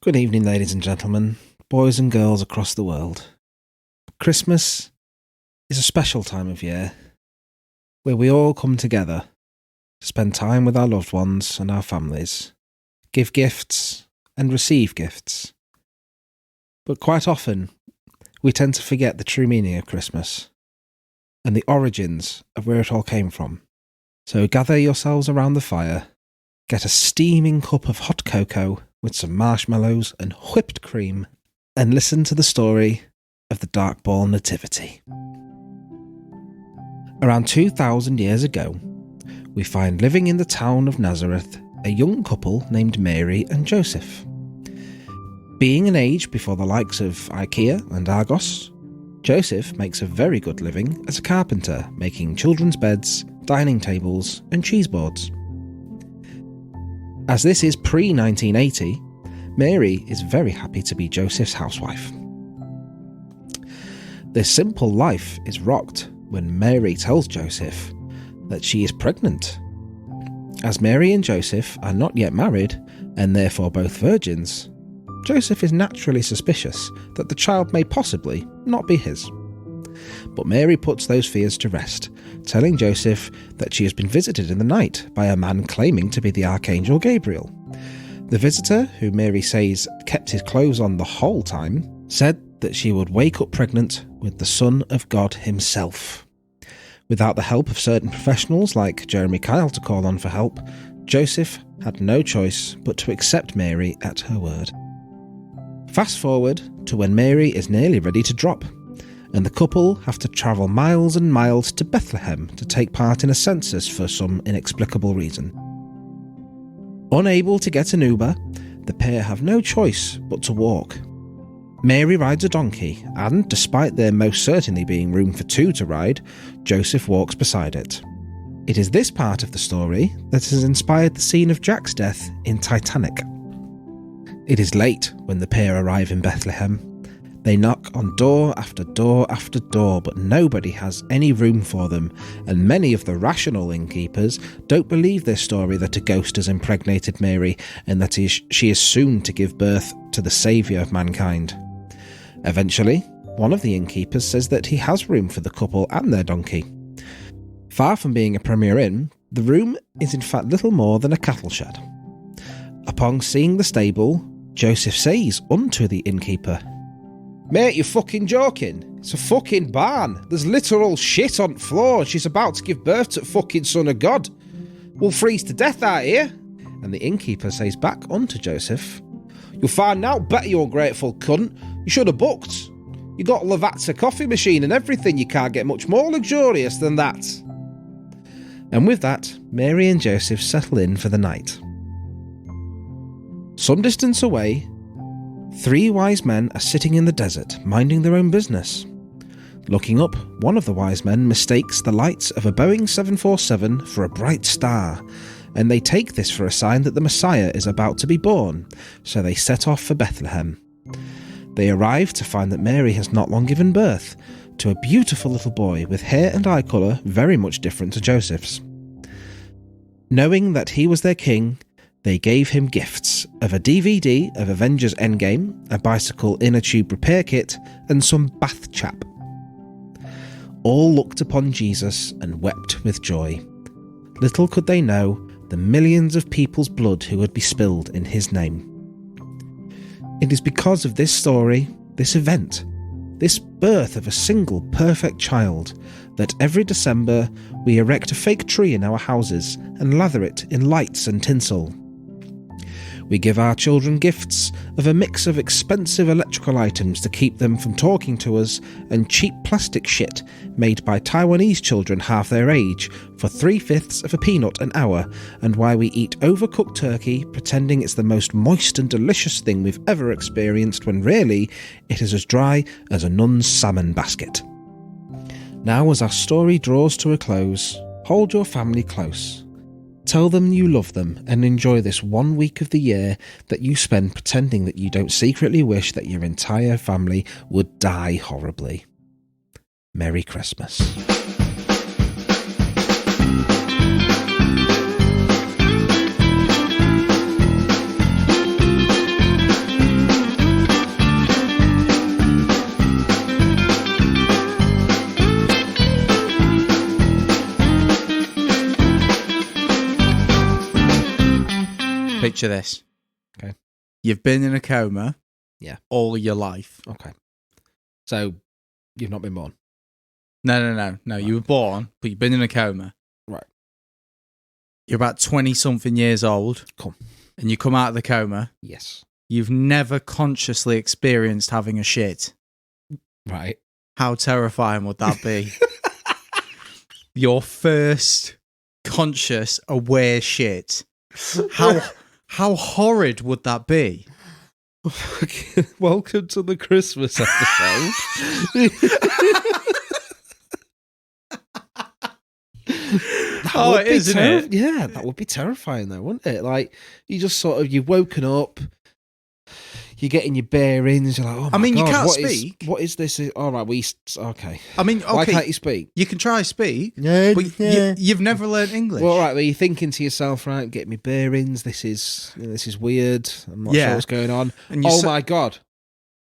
Good evening, ladies and gentlemen, boys and girls across the world. Christmas is a special time of year where we all come together to spend time with our loved ones and our families, give gifts and receive gifts. But quite often, we tend to forget the true meaning of Christmas and the origins of where it all came from. So gather yourselves around the fire, get a steaming cup of hot cocoa with some marshmallows and whipped cream, and listen to the story of the DarcBall Nativity. Around 2,000 years ago, we find living in the town of Nazareth a young couple named Mary and Joseph. Being an age before the likes of IKEA and Argos, Joseph makes a very good living as a carpenter, making children's beds, dining tables and cheese boards. As this is pre-1980, Mary is very happy to be Joseph's housewife. Their simple life is rocked when Mary tells Joseph that she is pregnant. As Mary and Joseph are not yet married, and therefore both virgins, Joseph is naturally suspicious that the child may possibly not be his. But Mary puts those fears to rest, telling Joseph that she has been visited in the night by a man claiming to be the Archangel Gabriel. The visitor, who Mary says kept his clothes on the whole time, said that she would wake up pregnant with the Son of God himself. Without the help of certain professionals like Jeremy Kyle to call on for help, Joseph had no choice but to accept Mary at her word. Fast forward to when Mary is nearly ready to drop, and the couple have to travel miles and miles to Bethlehem to take part in a census for some inexplicable reason. Unable to get an Uber, the pair have no choice but to walk. Mary rides a donkey, and despite there most certainly being room for two to ride, Joseph walks beside it. It is this part of the story that has inspired the scene of Jack's death in Titanic. It is late when the pair arrive in Bethlehem. They knock on door after door after door, but nobody has any room for them, and many of the rational innkeepers don't believe their story that a ghost has impregnated Mary and that she is soon to give birth to the saviour of mankind. Eventually, one of the innkeepers says that he has room for the couple and their donkey. Far from being a premier inn, the room is in fact little more than a cattle shed. Upon seeing the stable, Joseph says unto the innkeeper, "Mate, you're fucking joking. It's a fucking barn. There's literal shit on the floor and she's about to give birth to the fucking Son of God. We'll freeze to death out here." And the innkeeper says back unto Joseph, "You'll find out better, you ungrateful cunt. You should have booked. You got Lavazza coffee machine and everything. You can't get much more luxurious than that." And with that, Mary and Joseph settle in for the night. Some distance away, 3 wise men are sitting in the desert, minding their own business. Looking up, one of the wise men mistakes the lights of a Boeing 747 for a bright star, and they take this for a sign that the Messiah is about to be born, so they set off for Bethlehem. They arrive to find that Mary has not long given birth to a beautiful little boy with hair and eye colour very much different to Joseph's. Knowing that he was their king, they gave him gifts of a DVD of Avengers Endgame, a bicycle inner tube repair kit, and some bath chap. All looked upon Jesus and wept with joy. Little could they know the millions of people's blood who would be spilled in his name. It is because of this story, this event, this birth of a single perfect child, that every December we erect a fake tree in our houses and lather it in lights and tinsel. We give our children gifts of a mix of expensive electrical items to keep them from talking to us and cheap plastic shit made by Taiwanese children half their age for 3/5 of a peanut an hour, and why we eat overcooked turkey pretending it's the most moist and delicious thing we've ever experienced when really it is as dry as a nun's salmon basket. Now, as our story draws to a close, hold your family close. Tell them you love them and enjoy this 1 week of the year that you spend pretending that you don't secretly wish that your entire family would die horribly. Merry Christmas. Picture this. Okay. You've been in a coma. Yeah. All your life. Okay. So, you've not been born? No. Right. You were born, but you've been in a coma. Right. You're about 20-something years old. Cool. And you come out of the coma. Yes. You've never consciously experienced having a shit. Right. How terrifying would that be? Your first conscious, aware shit. How horrid would that be? Welcome to the Christmas episode. It is, isn't it? Yeah, that would be terrifying though, wouldn't it? Like, you just sort of, you've woken up, you're getting your bearings, you're like, oh my God, you can't speak. What is this? All right, okay. Why can't you speak? You can try to speak, yeah, but you've never learned English. Well, all right, well, you're thinking to yourself, right, get me bearings, this is weird, I'm not sure what's going on. And my God.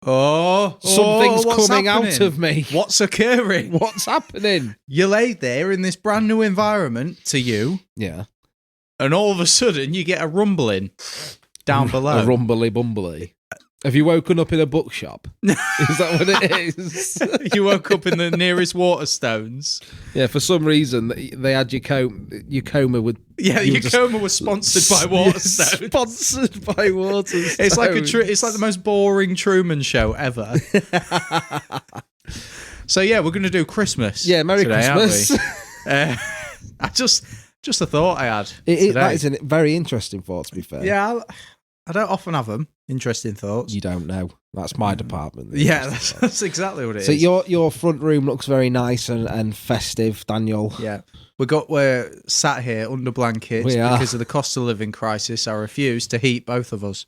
Something's coming out of me. What's occurring? What's happening? You laid there in this brand new environment to you. Yeah. And all of a sudden you get a rumbling down below. A rumbly bumbly. Have you woken up in a bookshop? Is that what it is? You woke up in the nearest Waterstones. Yeah, for some reason they had your coma with. Yeah, your coma was sponsored by Waterstones. Sponsored by Waterstones. It's like it's like the most boring Truman Show ever. So yeah, we're going to do Christmas. Yeah, Merry today, Christmas. I just a thought I had. That is a very interesting thought, to be fair. Yeah, I don't often have them. Interesting thoughts. You don't know. That's my department. Yeah, that's exactly what it is. So your front room looks very nice and festive, Daniel. Yeah. We're sat here under blankets because of the cost of living crisis. I refuse to heat both of us.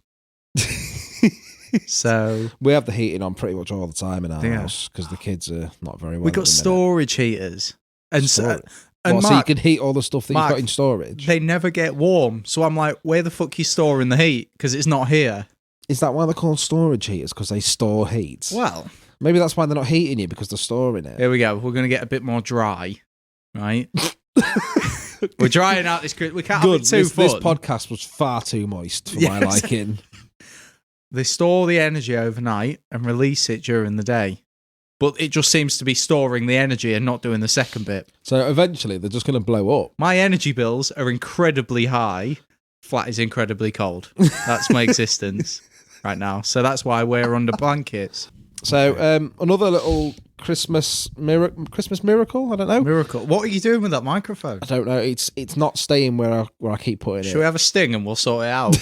So we have the heating on pretty much all the time in our house because the kids are not very well. We've got storage heaters. And so Mark, you can heat all the stuff that you've got in storage? They never get warm. So I'm like, where the fuck are you storing the heat? Because it's not here. Is that why they're called storage heaters? Because they store heat? Well, maybe that's why they're not heating you, because they're storing it. Here we go. We're going to get a bit more dry, right? We're drying out this. We can't have it too fun. This podcast was far too moist for my liking. They store the energy overnight and release it during the day. But it just seems to be storing the energy and not doing the second bit. So eventually they're just going to blow up. My energy bills are incredibly high. Flat is incredibly cold. That's my existence right now. So that's why we're under blankets. So another little Christmas miracle. I don't know. Miracle. What are you doing with that microphone? I don't know. It's not staying where I keep putting it. Should we have a sting and we'll sort it out?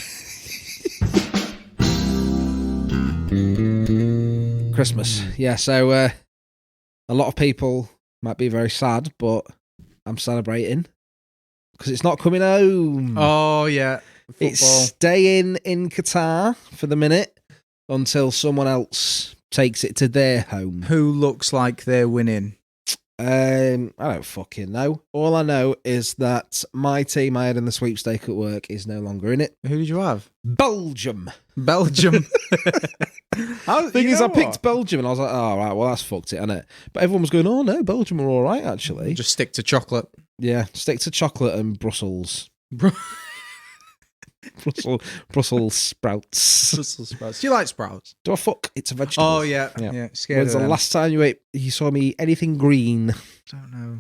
Christmas. Yeah. So a lot of people might be very sad, but I'm celebrating because it's not coming home. Oh yeah. Football. It's staying in Qatar for the minute until someone else takes it to their home. Who looks like they're winning? I don't fucking know. All I know is that my team I had in the sweepstake at work is no longer in it. Who did you have? Belgium. Thing is, I picked Belgium and I was like, oh, right, well, that's fucked it, isn't it? But everyone was going, oh, no, Belgium are all right, actually. Just stick to chocolate. Yeah, stick to chocolate and Brussels. Brussels sprouts. Brussels sprouts. Do you like sprouts? Do I fuck? It's a vegetable. Oh, yeah. Scared When's the last time you saw me eat anything green? Don't know.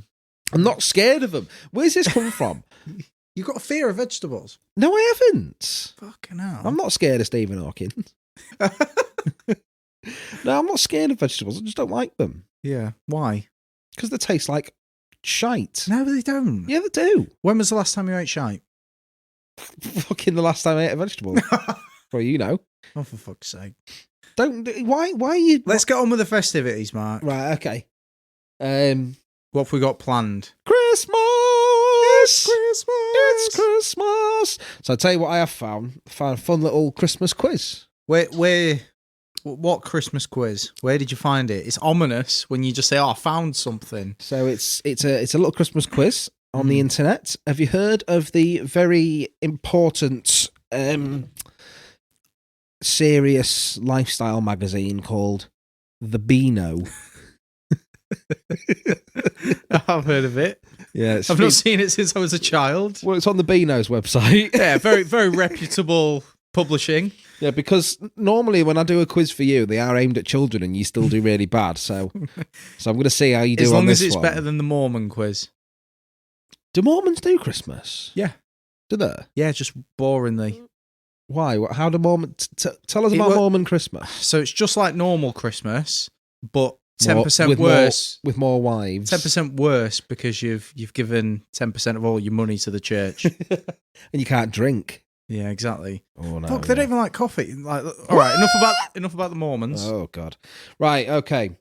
I'm not scared of them. Where's this come from? You got a fear of vegetables? No, I haven't. Fucking hell. I'm not scared of Stephen Hawking. No, I'm not scared of vegetables. I just don't like them. Yeah. Why? Because they taste like shite. No, they don't. Yeah, they do. When was the last time you ate shite? Fucking the last time I ate a vegetable. Well, you know. Oh, for fuck's sake. Why are you... Let's get on with the festivities, Mark. Right, okay. What have we got planned? Christmas! It's Christmas! It's Christmas! So I'll tell you what I have found. I found a fun little Christmas quiz. What Christmas quiz? Where did you find it? It's ominous when you just say, oh, I found something. So it's a little Christmas quiz on the internet. Have you heard of the very important serious lifestyle magazine called The Beano? I've heard of it. Yeah, I've not seen it since I was a child. Well, it's on the Beano's website. Yeah, very, very reputable publishing. Yeah, because normally when I do a quiz for you, they are aimed at children, and you still do really bad. So I'm going to see how you do. As long on this as it's one. better than the Mormon quiz. Do Mormons do Christmas? Yeah. Do they? Yeah, just boringly. Why? How do Mormons... tell us about Mormon Christmas. So it's just like normal Christmas, but 10% worse. With more wives. 10% worse because you've given 10% of all your money to the church. And you can't drink. Yeah, exactly. Oh, no. Fuck, they don't even like coffee. Like, all right, enough about the Mormons. Oh, God. Right, okay.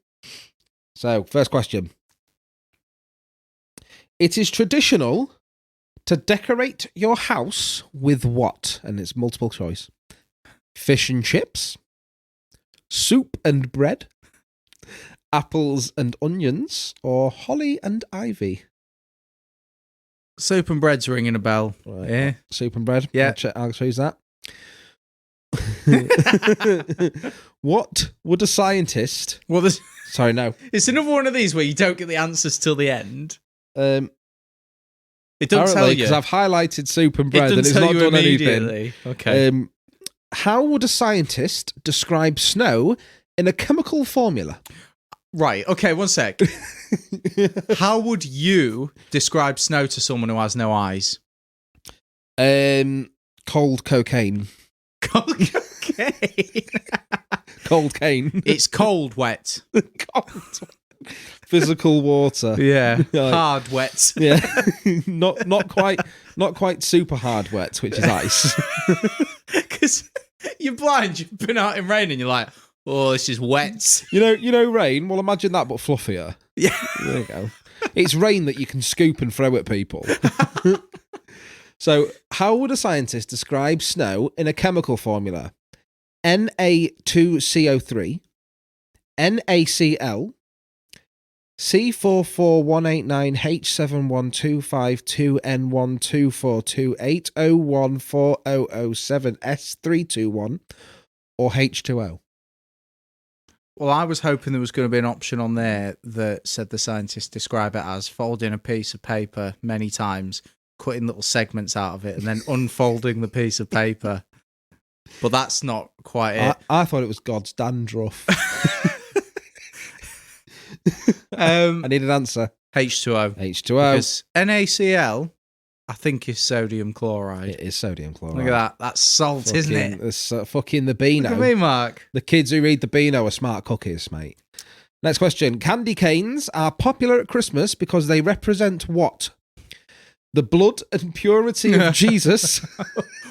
So, first question. It is traditional to decorate your house with what? And it's multiple choice. Fish and chips, soup and bread, apples and onions, or holly and ivy. Soup and bread's ringing a bell. Right. Yeah. Soup and bread. Yeah. I'll choose that. What would a scientist... Well, Sorry, no. It's another one of these where you don't get the answers till the end. It doesn't tell you. Because I've highlighted soup and bread and it's tell not you done immediately. anything. Okay. How would a scientist describe snow in a chemical formula? Right, okay, one sec. How would you describe snow to someone who has no eyes? Cold cocaine. Cold cocaine? Cold cane. It's cold wet. Cold. Physical water. Yeah. Like, hard wet. Yeah. not quite super hard wet, which is ice. Because you're blind, you've been out in rain and you're like, oh, this is wet. You know rain? Well, imagine that, but fluffier. Yeah. There you go. It's rain that you can scoop and throw at people. So, how would a scientist describe snow in a chemical formula? Na2CO3, NaCl, C44189H71252N12428014007S321, or H2O. Well, I was hoping there was going to be an option on there that said the scientists describe it as folding a piece of paper many times, cutting little segments out of it, and then unfolding the piece of paper. But that's not quite it. I thought it was God's dandruff. I need an answer. H2O. H2O. Because NaCl, I think, is sodium chloride. It is sodium chloride. Look at that. That's salt, isn't it? It's fucking the Beano. Look at me, Mark. The kids who read the Beano are smart cookies, mate. Next question. Candy canes are popular at Christmas because they represent what? The blood and purity of Jesus.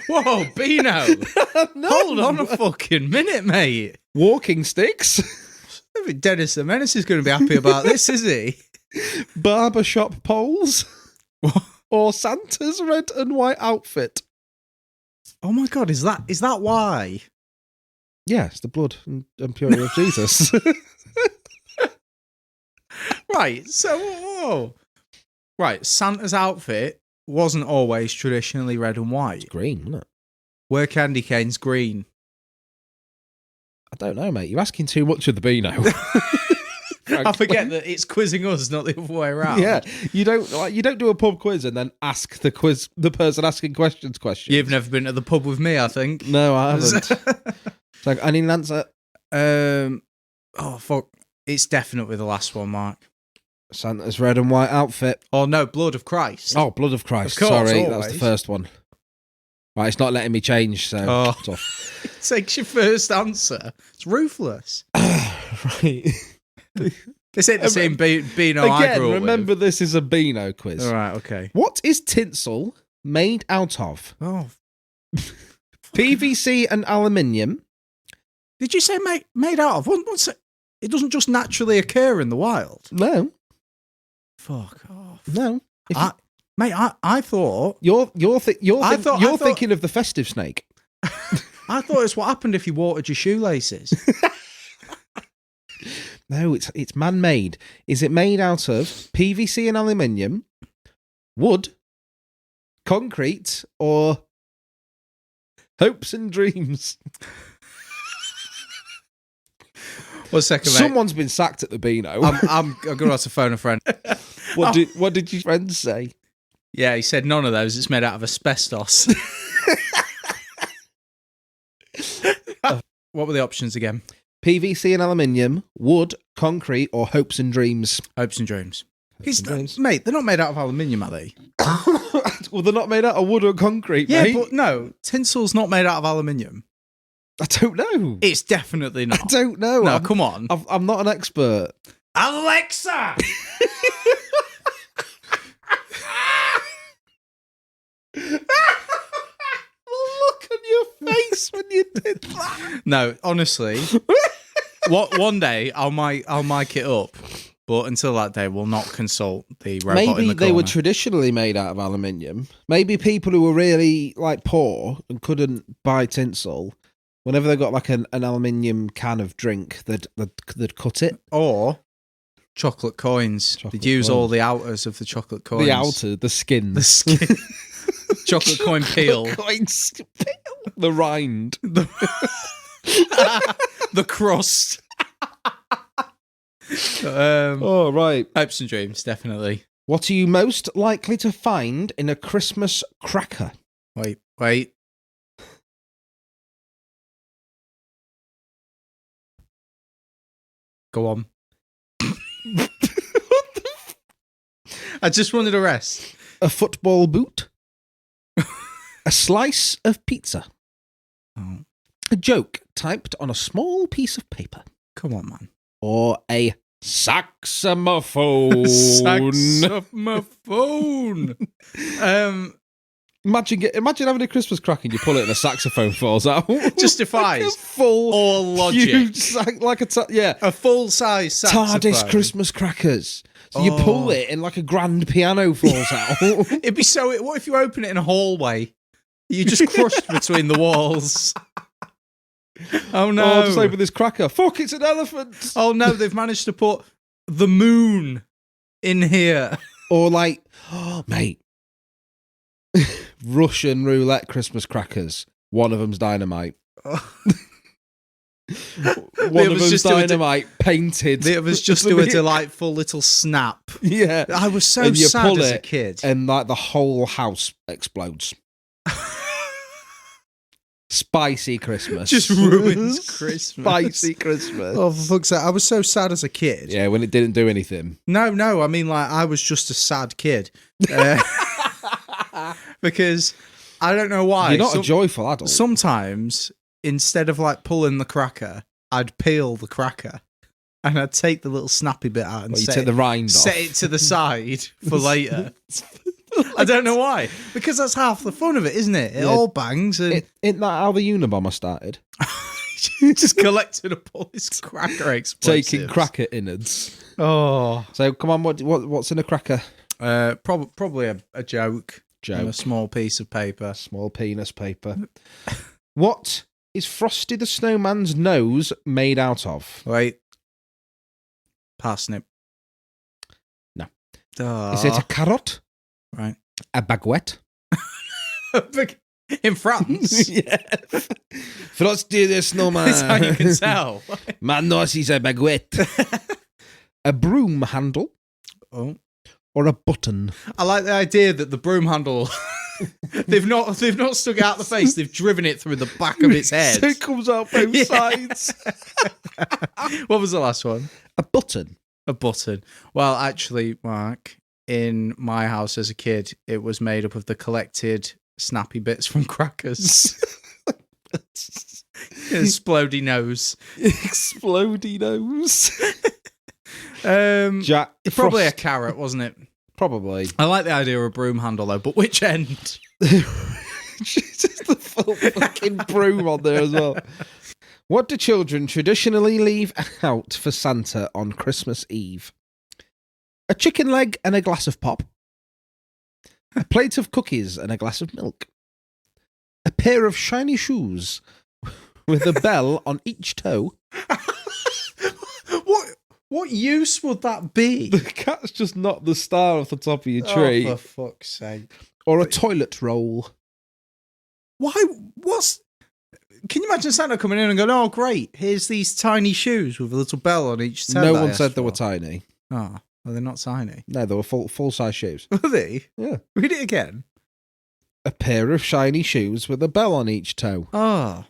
Whoa, Beano. No. Hold on a fucking minute, mate. Walking sticks. Dennis the Menace is going to be happy about this, is he? Barbershop poles. Or Santa's red and white outfit. Oh my God, is that why? Yeah, it's the blood and purity of Jesus. Right, so, whoa. Right, Santa's outfit wasn't always traditionally red and white. It's green, wasn't it? Were candy canes green? I don't know, mate. You're asking too much of the Beano. I forget that it's quizzing us, not the other way around. Yeah, you don't do a pub quiz and then ask the person asking questions. You've never been to the pub with me, I think. No, I haven't. So I need an answer. Oh fuck! It's definitely the last one, Mark. Santa's red and white outfit. Oh no, blood of Christ. Oh, blood of Christ. Of course, sorry, always. that was the first one. Right, it's not letting me change, so it's off. It takes your first answer. It's ruthless. Right. This ain't the same Beano I grew up remember with. this is a Beano quiz. All right, okay. What is tinsel made out of? Oh, PVC and aluminium. did you say made out of? What's it? It doesn't just naturally occur in the wild. No, Fuck off. no. I thought You're thought- thinking of the festive snake. I thought it's what happened if you watered your shoelaces. No, it's man-made. Is it made out of PVC and aluminium, wood, concrete, or hopes and dreams? One second, mate. Someone's been sacked at the Beano. I'm going to have to phone a friend. What did your friend say? Yeah, he said none of those. It's made out of asbestos. What were the options again? PVC and aluminium, wood, concrete, or hopes and dreams? Hopes and dreams. Dreams. Mate, they're not made out of aluminium, are they? Well, they're not made out of wood or concrete, Yeah, mate. but no, tinsel's not made out of aluminium. I don't know. It's definitely not. I don't know. No, come on. I'm not an expert. Alexa! Look on your face when you did that. No, honestly. One day I'll mic it up, but until that day we'll not consult the robot in Maybe the they were corner. traditionally made out of aluminium. Maybe people who were really like poor and couldn't buy tinsel, whenever they got like an aluminium can of drink, they'd cut it. Or chocolate coins. They'd use all the outers of the chocolate coins. The outer, the skin. The skin. Chocolate coin peel. The rind. The crust. Oh, right. Hopes and dreams, definitely. What are you most likely to find in a Christmas cracker? Wait. Go on. I just wanted a rest. A football boot? A slice of pizza? Oh, A joke typed on a small piece of paper? come on, man. Or a saxophone? Saxophone. Imagine having a Christmas cracker and you pull it and a saxophone falls out. Justifies like a full all logic. huge A full-size saxophone. TARDIS Christmas crackers. So you pull it and like a grand piano falls out. It'd be so... What if you open it in a hallway? You just crushed between the walls. Oh, no. Oh, just open this cracker. Fuck, it's an elephant. Oh, no, they've managed to put the moon in here. Or like, oh, mate, Russian roulette Christmas crackers. One of them's dynamite. One of them's dynamite painted. The others just do a delightful little snap. Yeah. I was so sad as a kid. And like the whole house explodes. Spicy Christmas. Just ruins Christmas. Spicy Christmas. Oh, for fuck's sake. I was so sad as a kid. Yeah, when it didn't do anything. No. I mean, like, I was just a sad kid. Because I don't know why. You're not a joyful adult. Sometimes, instead of like pulling the cracker, I'd peel the cracker. And I'd take the little snappy bit out and take the rind set off. it to the side for later. I don't know why. Because that's half the fun of it, isn't it? It all bangs. And Isn't that how the Unabomber started? just collected all his cracker explosives. Taking cracker innards. Oh. So come on, what's in a cracker? Probably a joke. On a small piece of paper. Small penis paper. What is Frosty the Snowman's nose made out of? Wait. Parsnip. No. Oh. Is it a carrot? Right. A baguette? In France? Yeah. Frosty the Snowman. That's how you can tell. My nose is a baguette. A broom handle? Oh. Or a button? I like the idea that the broom handle... they've not stuck it out the face. They've driven it through the back of its head. So it comes out both sides. What was the last one? A button. A button. Well, actually, Mark, in my house as a kid, it was made up of the collected snappy bits from crackers. Explodey nose. Explodey nose. Jack probably a carrot, wasn't it? Probably. I like the idea of a broom handle though, but which end? Jesus, the full fucking broom on there as well. What do children traditionally leave out for Santa on Christmas Eve? A chicken leg and a glass of pop. A plate of cookies and a glass of milk. A pair of shiny shoes with a bell on each toe. What use would that be? The cat's just not the star off the top of your tree. Oh, for fuck's sake. Or a toilet roll. Why? Can you imagine Santa coming in and going, "Oh, great! Here's these tiny shoes with a little bell on each toe." No one said they were tiny. Oh, well, they're not tiny. No, they were full size shoes. Were they? Yeah. Read it again. A pair of shiny shoes with a bell on each toe. Oh.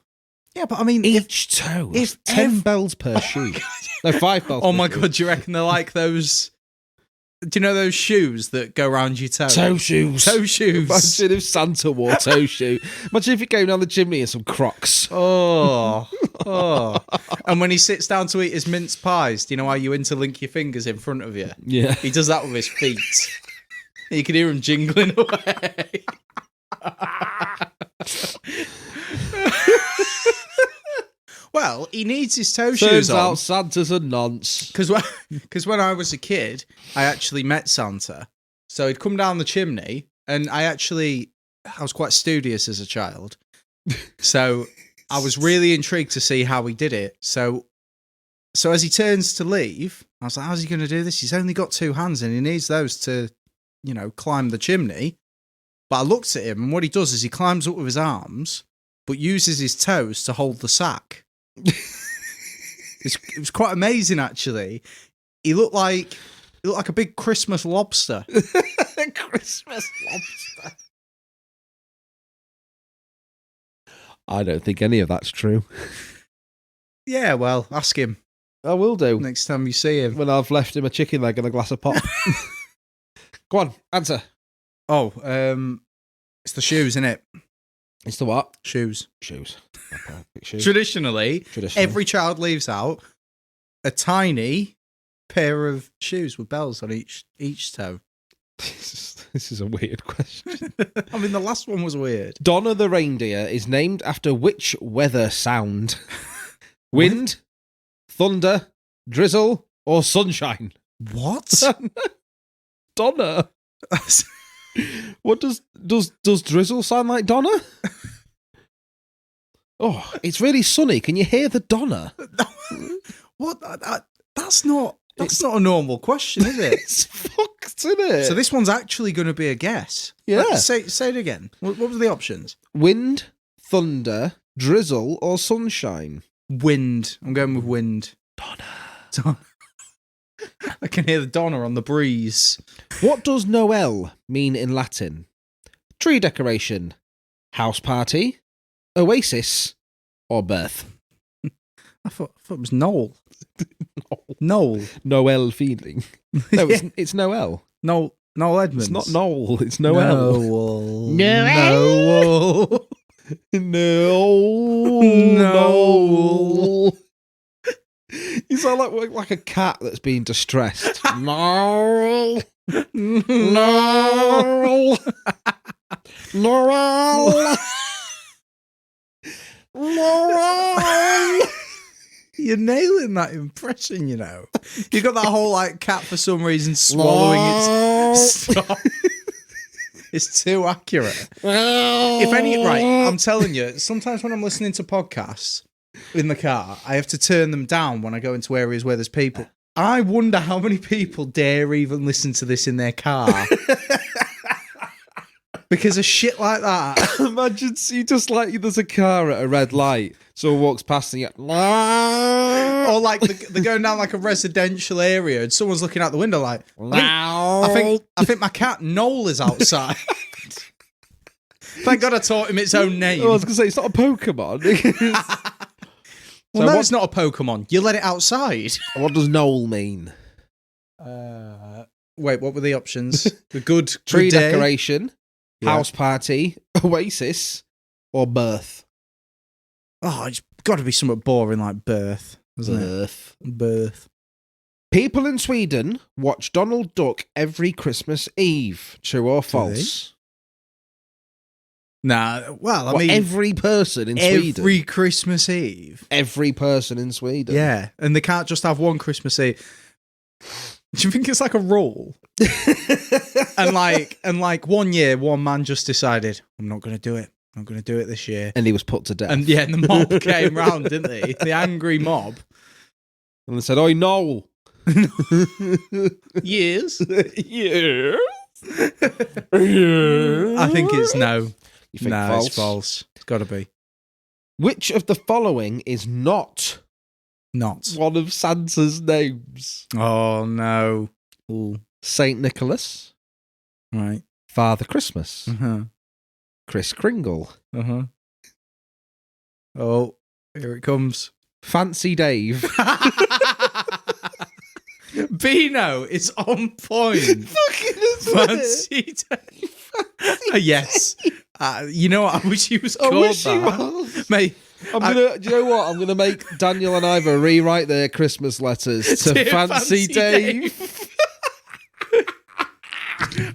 Yeah, but I mean... Each toe? If 10 bells per shoe. No, 5 bells Oh per my shoe. God, do you reckon they're like those... Do you know those shoes that go around your toe? Toe shoes. Toe shoes. Imagine if Santa wore toe shoe. Imagine if it came down the chimney in some Crocs. Oh. And when he sits down to eat his mince pies, do you know how you interlink your fingers in front of you? Yeah. He does that with his feet. You can hear him jingling away. Well, he needs his toe shoes Turns on. out Santa's a nonce. Because when I was a kid, I actually met Santa. So he'd come down the chimney, and I was quite studious as a child. So I was really intrigued to see how he did it. So as he turns to leave, I was like, how's he going to do this? He's only got 2 hands, and he needs those to, climb the chimney. But I looked at him, and what he does is he climbs up with his arms, but uses his toes to hold the sack. It was quite amazing, actually. He looked like a big Christmas lobster. Christmas lobster. I don't think any of that's true. Yeah, well, ask him I will do. next time you see him. When I've left him a chicken leg and a glass of pop. Go on, answer. Oh, it's the shoes, isn't it? It's the what? Shoes. Shoes. Shoes. Traditionally, every child leaves out a tiny pair of shoes with bells on each toe. This is a weird question. I mean, the last one was weird. Donna the reindeer is named after which weather sound? Wind, thunder, drizzle, or sunshine? What? Donna. What does drizzle sound like, Donna? Oh, it's really sunny. Can you hear the Donna? What? That's not a normal question, is it? It's fucked, isn't it? So this one's actually going to be a guess. Yeah. Say it again. What were the options? Wind, thunder, drizzle, or sunshine? Wind. I'm going with wind. Donna. I can hear the Donna on the breeze. What does Noel mean in Latin? Tree decoration, house party, oasis, or birth? I thought it was Noel. Noel. Noel feeling. No, it's Noel. Noel Edmonds. It's not Noel, it's Noel. Noel. Noel. You sound like a cat that's being distressed. Noel. Noel. Noel. Noel. You're nailing that impression, you know. You got that whole cat for some reason swallowing its. Stop. It's too accurate. I'm telling you, sometimes when I'm listening to podcasts in the car, I have to turn them down when I go into areas where there's people. I wonder how many people dare even listen to this in their car. Because of shit like that. Imagine you just there's a car at a red light. Someone walks past and you're or they're going down a residential area and someone's looking out the window I think my cat Noel is outside. Thank God I taught him its own name. I was going to say, it's not a Pokemon. No, it's not a Pokemon. You let it outside. What does Noel mean? Wait, what were the options? The good tree day? Decoration, house party, oasis, or birth? Oh, it's got to be somewhat boring like birth, isn't it? Birth. People in Sweden watch Donald Duck every Christmas Eve. True or false? Nah, well, I mean... every person in Sweden? Every Christmas Eve? Every person in Sweden. Yeah, and they can't just have one Christmas Eve. Do you think it's like a rule? and 1 year, one man just decided, I'm not going to do it. I'm going to do it this year. And he was put to death. And yeah, and the mob came round, didn't they? The angry mob. And they said, "Oi, Noel." Years? Years? I think it's no. You think no, false? it's false. It's got to be. Which of the following is not Not. one of Santa's names? Oh, no. Ooh. Saint Nicholas, Right. Father Christmas, Uh-huh. Kris Kringle, Uh-huh. Oh, here it comes. Fancy Dave. Beano is on point. Fancy Dave. Yes. You know what? I wish he was called that. Mate, do you know what? I'm gonna make Daniel and Ivor rewrite their Christmas letters to Dear Fancy Dave.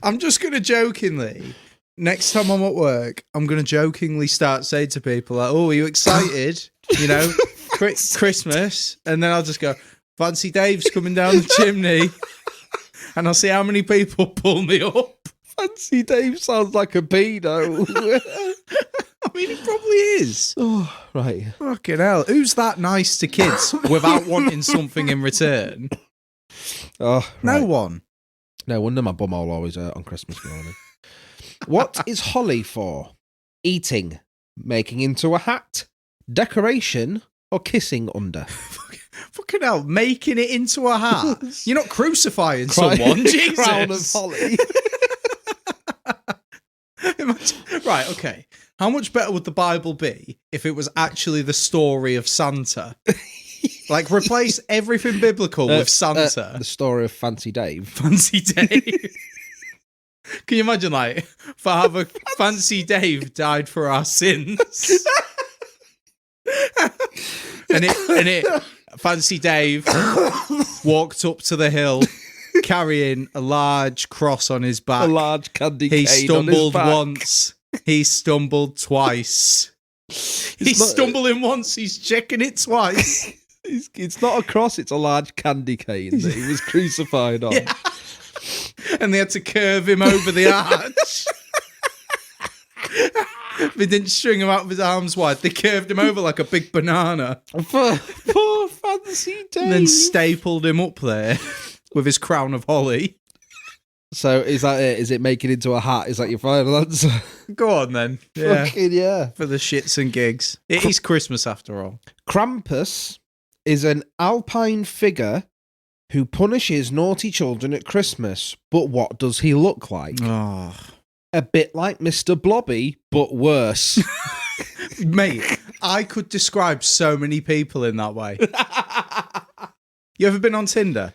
I'm just gonna jokingly, next time I'm at work, I'm gonna jokingly start saying to people like, "Oh, are you excited? You know, Christmas," and then I'll just go, "Fancy Dave's coming down the chimney," and I'll see how many people pull me up. Fancy Dave sounds like a pedo. I mean, he probably is. Oh, right. Fucking hell. Who's that nice to kids without wanting something in return? Oh, No right. one. No wonder my bumhole always hurt on Christmas morning. What is holly for? Eating, making into a hat, decoration, or kissing under? Fucking hell, making it into a hat. You're not crucifying someone, Jesus. Crown of holly. Right, okay. How much better would the Bible be if it was actually the story of Santa? Like, replace everything biblical with Santa. The story of Fancy Dave. Fancy Dave. Can you imagine, like, Father Fancy Dave died for our sins? and Fancy Dave walked up to the hill carrying a large cross on his back. A large candy cane. He stumbled on his back. once. He stumbled twice. He's stumbling once. He's checking it twice. It's not a cross, it's a large candy cane that he was crucified on. Yeah. And they had to curve him over the arch. They didn't string him out of his arms wide. They curved him over like a big banana. Poor Fancy Dave. And then stapled him up there with his crown of holly. So is that it? Is it making into a hat? Is that your final answer? Go on then. Yeah. Fucking yeah. For the shits and gigs. It is Christmas after all. Krampus is an alpine figure who punishes naughty children at Christmas. But what does he look like? Oh. A bit like Mr. Blobby, but worse. Mate, I could describe so many people in that way. You ever been on Tinder?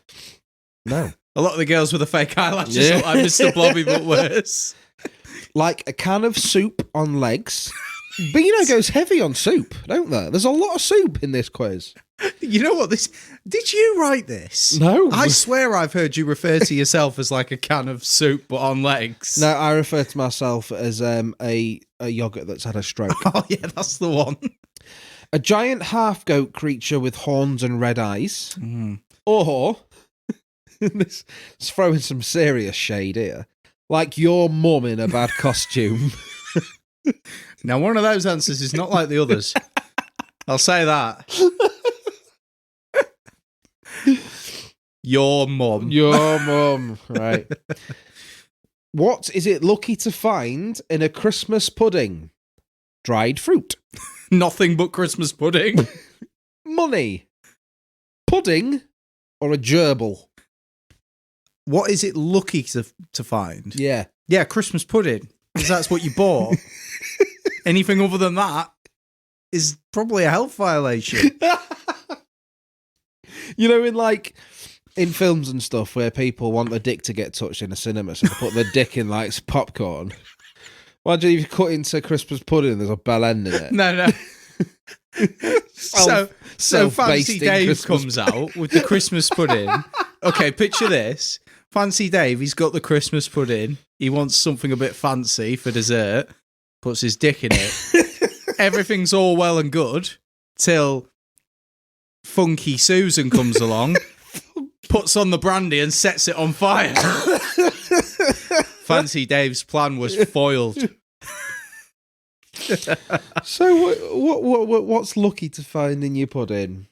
No. A lot of the girls with the fake eyelashes look like Mr. Blobby, but worse. Like a can of soup on legs. Beano goes heavy on soup, don't there? There's a lot of soup in this quiz. You know what? Did you write this? No. I swear I've heard you refer to yourself as like a can of soup, but on legs. No, I refer to myself as a yogurt that's had a stroke. Oh, yeah, that's the one. A giant half-goat creature with horns and red eyes. Mm. Or, this is throwing some serious shade here, like your mum in a bad costume. Now, one of those answers is not like the others. I'll say that. Your mum. Your mum, right. What is it lucky to find in a Christmas pudding? Dried fruit. Nothing but Christmas pudding. Money. Pudding or a gerbil? What is it lucky to find? Yeah. Yeah, Christmas pudding. Because that's what you bought. Anything other than that is probably a health violation. You know, in films and stuff where people want the dick to get touched in a cinema, so they put the dick in like popcorn. Imagine if you cut into Christmas pudding and there's a bell end in it. No. So Fancy Dave comes out with the Christmas pudding. Okay, picture this. Fancy Dave, he's got the Christmas pudding. He wants something a bit fancy for dessert. Puts his dick in it. Everything's all well and good till Funky Susan comes along, puts on the brandy and sets it on fire. Fancy Dave's plan was foiled. So what's lucky to find in your pudding?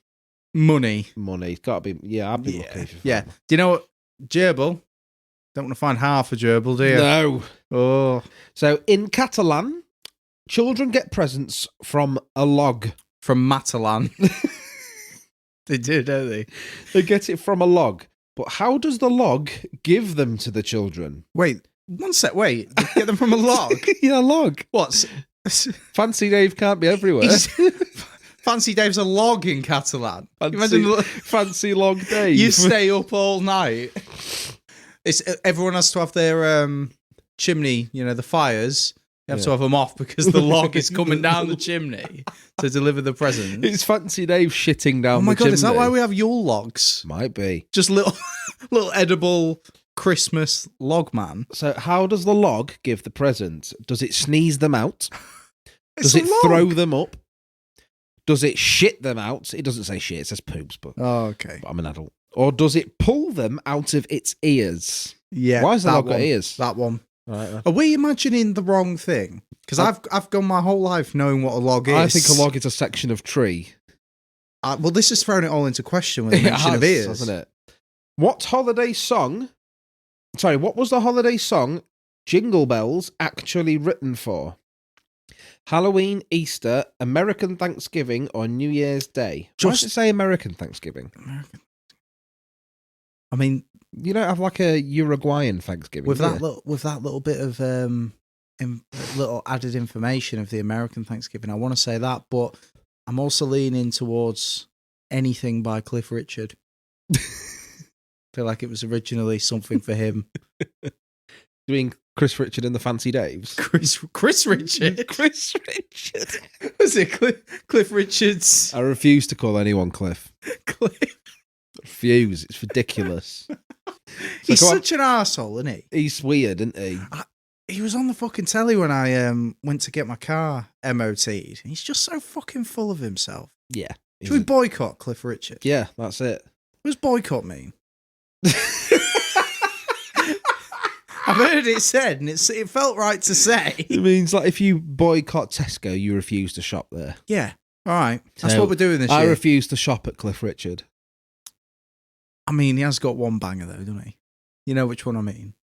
Money. It's got to be. Yeah, I'd be lucky. Yeah. Do you know what? Gerbil. Don't want to find half a gerbil, do you? No. Oh. So in Catalan, Children get presents from a log. From Matalan. They do, don't they? They get it from a log. But how does the log give them to the children? Wait, one sec. Wait, they get them from a log? Yeah, a log. What? Fancy Dave can't be everywhere. Fancy Dave's a log in Catalan. Fancy log Dave. You stay up all night. Everyone has to have their chimney, the fires. You have to have them off because the log is coming down the chimney to deliver the presents. It's Fancy Dave shitting down the chimney. Oh my God, is that why we have Yule logs? Might be. Just little edible Christmas log man. So how does the log give the presents? Does it sneeze them out? Does it throw them up? Does it shit them out? It doesn't say shit, it says poops, but okay. I'm an adult. Or does it pull them out of its ears? Yeah. Why has the log got ears? That one. Right. Are we imagining the wrong thing? Because I've gone my whole life knowing what a log is. I think a log is a section of tree. Well, this has thrown it all into question with the mention of ears, hasn't it? What was the holiday song Jingle Bells actually written for? Halloween, Easter, American Thanksgiving, or New Year's Day? Why does it say American Thanksgiving? I mean, you don't have like a Uruguayan Thanksgiving with that little bit of little added information of the American Thanksgiving. I want to say that, but I'm also leaning towards anything by Cliff Richard. I feel like it was originally something for him. Doing Chris Richard and the Fancy Daves. Chris Richard. Chris Richard. Was it Cliff Richards? I refuse to call anyone Cliff. Cliff. Refuse. It's ridiculous. He's such an arsehole, isn't he? He's weird, isn't he? He was on the fucking telly when I went to get my car MOT'd. He's just so fucking full of himself. Yeah. Should we boycott Cliff Richard? Yeah, that's it. What does boycott mean? I've heard it said, and it felt right to say. It means like if you boycott Tesco, you refuse to shop there. Yeah. All right. That's what we're doing this year. I refuse to shop at Cliff Richard. I mean, he has got one banger, though, doesn't he? You know which one I mean?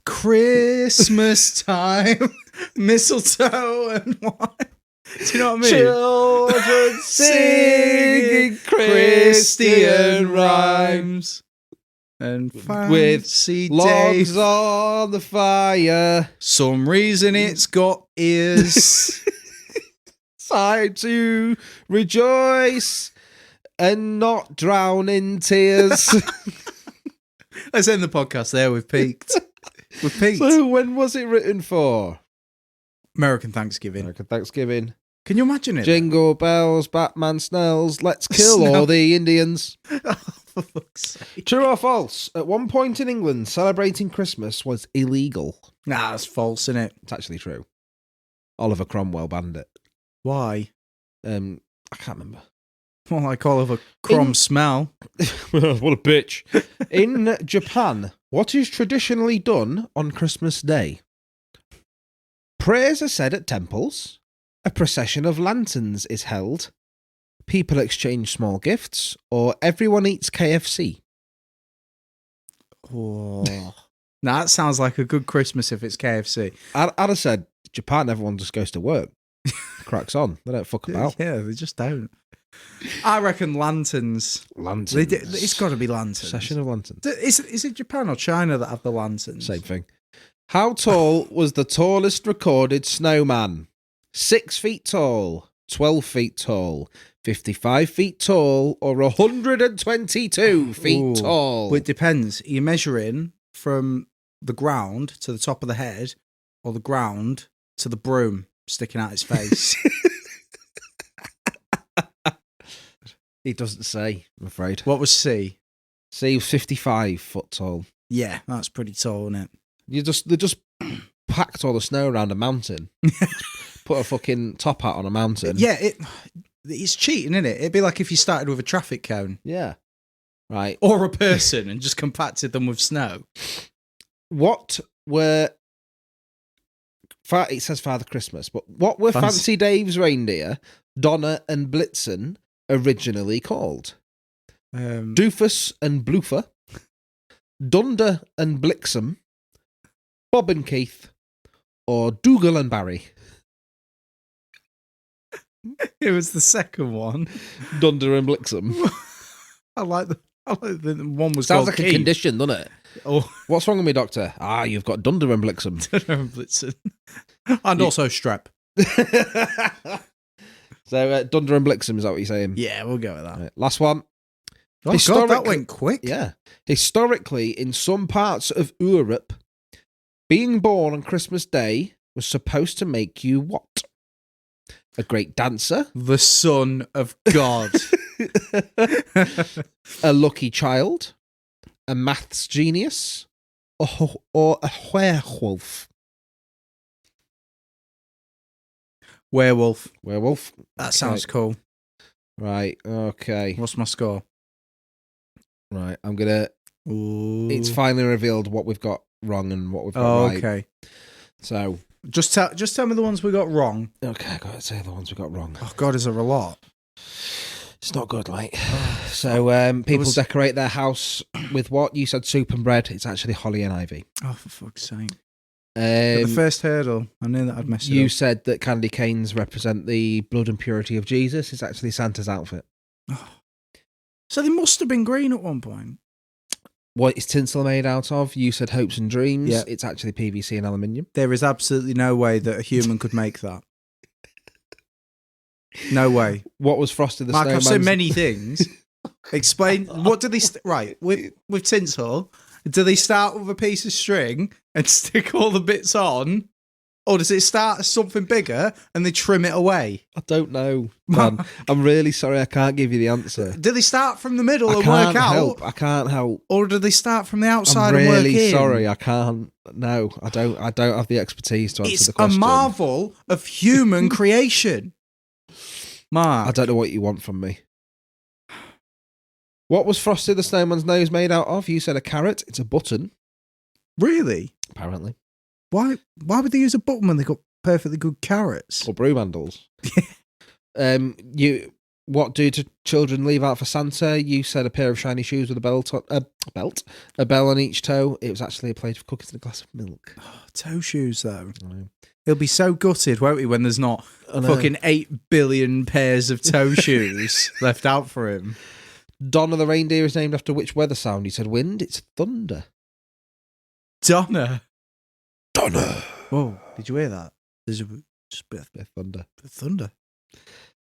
Christmas time, mistletoe and wine. Do you know what I mean? Children singing Christian rhymes. And with logs on the fire. Some reason it's got ears. Time to rejoice and not drown in tears. Let's end the podcast there. We've peaked. So when was it written for? American Thanksgiving. American Thanksgiving. Can you imagine it? Jingle bells, Batman smells, let's kill all the Indians. Oh, for fuck's sake. True or false? At one point in England, celebrating Christmas was illegal. Nah, that's false, isn't it? It's actually true. Oliver Cromwell banned it. Why? I can't remember. More like Oliver Cromwell. What a bitch. In Japan, what is traditionally done on Christmas Day? Prayers are said at temples. A procession of lanterns is held. People exchange small gifts, or everyone eats KFC. Oh. Now, that sounds like a good Christmas if it's KFC. I'd have said, Japan, everyone just goes to work. Cracks on. They don't fuck about. Yeah, they just don't. I reckon lanterns. Lanterns. It's got to be lanterns. Procession of lanterns. Is it Japan or China that have the lanterns? Same thing. How tall was the tallest recorded snowman? 6 feet tall, 12 feet tall, 55 feet tall, or 122 feet tall? Well, it depends. Are you measuring from the ground to the top of the head, or the ground to the broom sticking out his face? It doesn't say, I'm afraid. What was C? C was 55 foot tall. Yeah, that's pretty tall, isn't it? They just packed all the snow around a mountain. Put a fucking top hat on a mountain. Yeah, it's cheating, isn't it? It'd be like if you started with a traffic cone. Yeah. Right. Or a person and just compacted them with snow. What were... It says Father Christmas, but what were Fancy Dave's reindeer, Donna and Blitzen, originally called? Doofus and Bloofer, Dunder and Blixen, Bob and Keith, or Dougal and Barry? It was the second one. Dunder and Blixen. I like the one was Sounds called like Keith. a condition, doesn't it? Oh, What's wrong with me, doctor? You've got Dunder and Blixen. Blitzen. And also strep. So Dunder and Blixen, is that what you're saying? Yeah, we'll go with that. Right, last one. Oh, God, that went quick. Yeah. Historically, in some parts of Europe, being born on Christmas Day was supposed to make you what? A great dancer? The Son of God. A lucky child? A maths genius? Or a werewolf? Werewolf. Werewolf? That sounds cool. Right, okay. What's my score? Right, I'm going to... It's finally revealed what we've got wrong and what we've got right. Okay. So... Just tell me the ones we got wrong. Okay, I got to say the ones we got wrong. Oh, God, is there a lot? It's not good, mate. So people decorate their house with what? You said soup and bread. It's actually holly and ivy. Oh, for fuck's sake. At the first hurdle, I knew that I'd mess it up. You said that candy canes represent the blood and purity of Jesus. It's actually Santa's outfit. Oh. So they must have been green at one point. What is tinsel made out of? You said hopes and dreams. Yeah. It's actually PVC and aluminium. There is absolutely no way that a human could make that. No way. What was Frosty the Mark, Snowman's... I've said many things. Explain, what do they... Right, with tinsel, do they start with a piece of string and stick all the bits on? Or does it start as something bigger and they trim it away? I don't know, man. I'm really sorry I can't give you the answer. Do they start from the middle and work out? I can't help. Or do they start from the outside I'm and work in? really sorry, I can't. No, I don't have the expertise to answer the question. It's a marvel of human creation. Mark. I don't know what you want from me. What was Frosty the Snowman's nose made out of? You said a carrot. It's a button. Really? Apparently. Why would they use a button when they got perfectly good carrots? Or broom handles. What do children leave out for Santa? You said a pair of shiny shoes with a bell on each toe. It was actually a plate of cookies and a glass of milk. Oh, toe shoes, though. He'll be so gutted, won't he, when there's not I know. fucking 8 billion pairs of toe shoes left out for him. Donna the reindeer is named after which weather sound? You said wind. It's thunder. Donna. Whoa, did you hear that? There's just a bit of thunder. Thunder.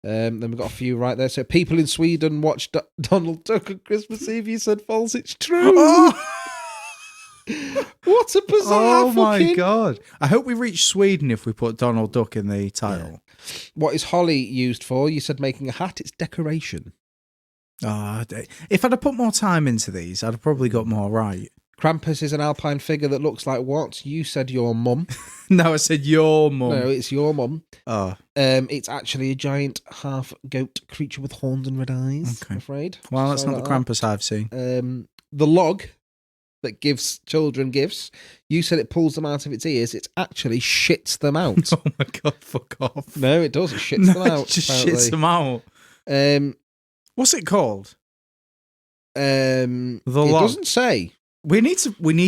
Then we've got a few right there. So people in Sweden watch Donald Duck on Christmas Eve. You said false. It's true. Oh! What a bizarre my God. I hope we reach Sweden if we put Donald Duck in the title. Yeah. What is holly used for? You said making a hat. It's decoration. If I'd have put more time into these, I'd have probably got more right. Krampus is an alpine figure that looks like what? You said your mum. No, I said your mum. No, it's your mum. Oh. It's actually a giant half-goat creature with horns and red eyes, okay. I'm afraid. Well, that's not the Krampus I've seen. The log that gives children gifts, you said it pulls them out of its ears. It actually shits them out. Oh my God, fuck off. No, it does. It shits them out. It just apparently. shits them out. What's it called? It log. Doesn't say. We need